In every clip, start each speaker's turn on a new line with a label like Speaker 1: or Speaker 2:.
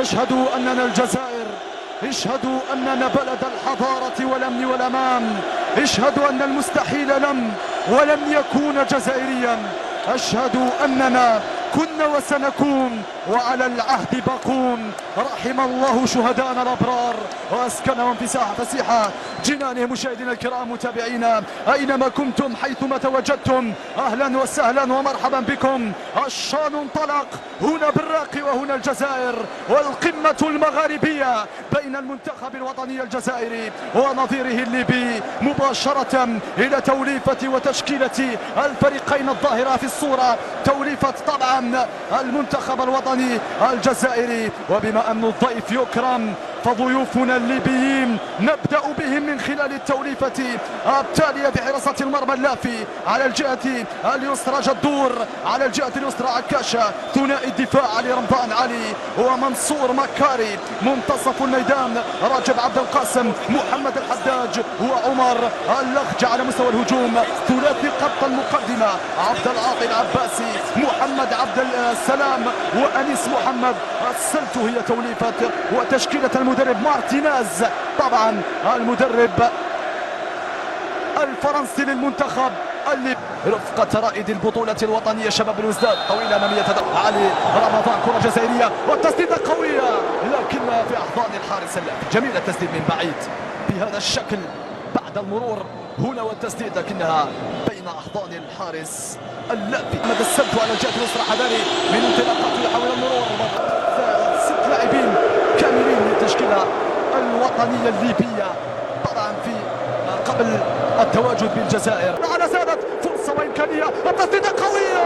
Speaker 1: اشهدوا أننا الجزائر، اشهدوا أننا بلد الحضارة والأمن والأمان، اشهدوا أن المستحيل ولن يكون جزائريا، اشهدوا أننا كنا وسنكون وعلى العهد باقون. رحم الله شهداءنا الأبرار وأسكنهم في ساحة فسيحة جنانهم. مشاهدينا الكرام متابعينا أينما كنتم حيثما تواجدتم، أهلا وسهلا ومرحبا بكم. الشان انطلق، هنا بالراقي وهنا الجزائر، والقمة المغاربية بين المنتخب الوطني الجزائري ونظيره الليبي مباشرة إلى توليفة وتشكيلة الفريقين الظاهرة في الصورة، توليفة طبعا المنتخب الوطني الجزائري. وبما أن الضيف يكرم فضيوفنا الليبيين نبدأ بهم من خلال التوليفة التالية بحراسة المرمى اللافي. على الجهة اليسرى جدور، على الجهة اليسرى عكاشة، ثنائي الدفاع علي رمضان علي ومنصور مكاري. منتصف الميدان راجب عبد القاسم، محمد الحداج وعمر اللخج. على مستوى الهجوم ثلاثي خط المقدمة عبد العاطي العباسي، محمد عبد السلام وأنيس محمد. السلت هي توليفة وتشكيلة المدرب مارتينيز، طبعا المدرب الفرنسي للمنتخب اللي رفقة رائد البطولة الوطنية شباب الوزداد. طويلة أمامية علي رمضان، كرة جزائرية والتسديدة قوية لكنها في أحضان الحارس اللافي. جميل التسديد من بعيد بهذا الشكل بعد المرور هنا، والتسديد لكنها بين أحضان الحارس اللافي. أحمد السلت على الجهة اليسرى حذاري من انطلاقاته حول المرور. 6 لاعبين كاملين للتشكيلة الوطنية الليبية طبعا في قبل التواجد بالجزائر. على زادت فرصة وإمكانية، التسديدة قوية،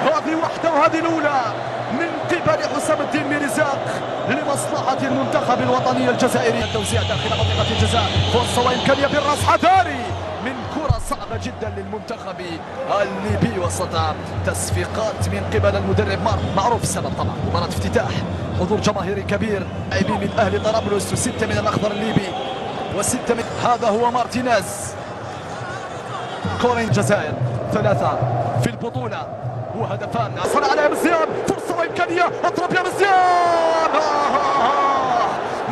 Speaker 1: هذه واحدة وهذه الأولى من قبل حسام الدين ميرزاق لمصلحة المنتخب الوطني الجزائري. التوزيع داخل منطقة الجزاء، فرصة وإمكانية بالراس حذاري من كرة صعبة جدا للمنتخب الليبي وسط تصفيقات من قبل المدرب معروف السبب طبعا، مباراة افتتاح، حضور جماهيري كبير، لاعبين من أهل طرابلس و6 من الأخضر الليبي و6 من هذا هو مارتينيز. كورين الجزائر 3 في البطولة وهدفان. صنع على مزيان، فرصة وإمكانية، اضرب يا مزيان.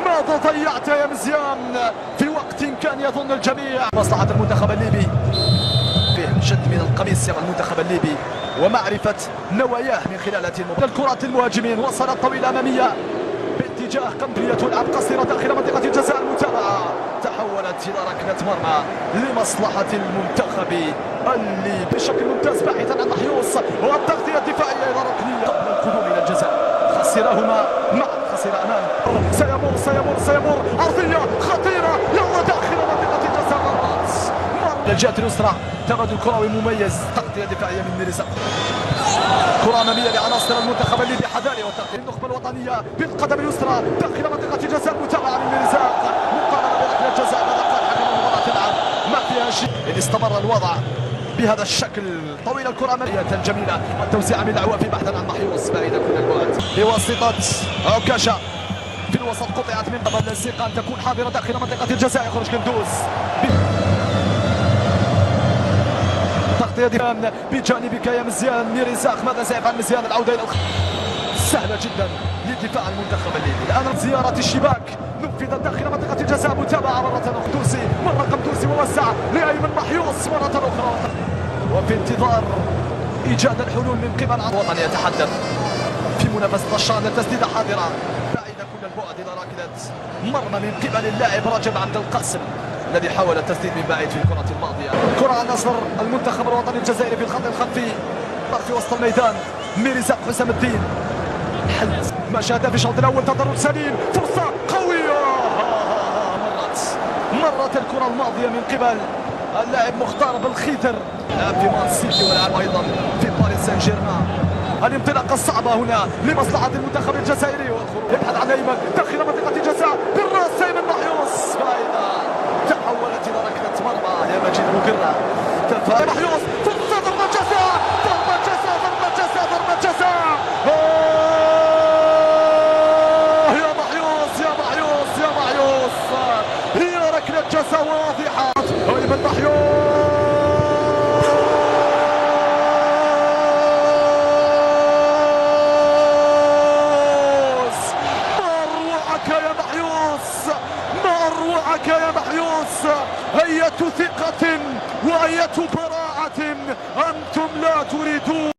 Speaker 1: ماذا ضيعت يا مزيان في وقت كان يظن الجميع مصلحة المنتخب الليبي. فيه شد من القميص يا المنتخب الليبي ومعرفة نواياه من خلال هذه المباراة. الكرة المهاجمين وصلت طويلة أمامية باتجاه قنبلية تلعب قصيرة داخل منطقة الجزاء. المتابعة تحولت إلى ركلة مرمى لمصلحة المنتخب الليبي بشكل ممتاز باحثا عن محيوص، والتغطية الدفاعية إلى ركنية قبل القدوم إلى الجزاء. خسرهما خسر أمام، سيمر عرضية خطيرة، يلا داخل منطقة الجزاء. مرات للجهة اليسرى تبادل كروي مميز، تغطية دفاعية من ميرزاق. كرة أمامية لعناصر المنتخب الليبي حذاري، والتغطية النخبة الوطنية بالقدم اليسرى داخل منطقة الجزاء. متابعة من ميرزاق، مقارنة بركلة الجزاء. ماذا قال حكم المباراة؟ تلعب ما فيها شيء. إن استمر الوضع بهذا الشكل طويل الكرة أمامية جميلة، التوزيع من العوافي بحثا عن محيوص بعيدة كل البعد بواسطة عكاشة في الوسط، قطعت من قبل السيقان تكون حاضرة داخل منطقة الجزاء. يخرج كندوز تغطية بجانبك يا مزيان. ميرزاق ماذا سيفعل مزيان؟ العودة إلى سهلة جدا لدفاع المنتخب الليبي. الآن زيارة الشباك نفذت داخل منطقة الجزاء. متابعة مرة قمدوسي، قمدوسي ووسع لأيمن محيوص مرة أخرى، وفي انتظار إيجاد الحلول من قبل الوطن. يتحدث في منافسة الشان، التسديدة حاضرة بعيدة كل البعد إلى راكلة مرمى من قبل اللاعب راجب عبد القاسم الذي حاول التسديد من بعيد في الكرة الماضية. كرة على نصر المنتخب الوطني الجزائري في الخط الخلفي في وسط الميدان. ميرزاق حسام الدين حل ما شاهد في الشوط الأول، تضرب سليم، فرصة قوية. مرت الكرة الماضية من قبل اللاعب مختار بالخيتر، لعب في مان سيتي ولعب أيضا في باريس سان جيرمان. الانطلاقة الصعبة هنا لمصلحة المنتخب الجزائري، يبحث عن أيمن داخل منطقة الجزاء بالراس. أيمن محيوص فائدة، تحولت إلى ركلة مرمى يا مجيد مقرة. محيوص، فرصة، ضربة جزاء، ضربة جزاء، ضربة جزاء، ضربة جزاء. يا محيوص يا محيوص يا محيوص، هي ركلة جزاء واضحة. أيمن محيوص محيوس، ما أروعك يا محيوس. أية ثقة وأية براعة، أنتم لا تريدون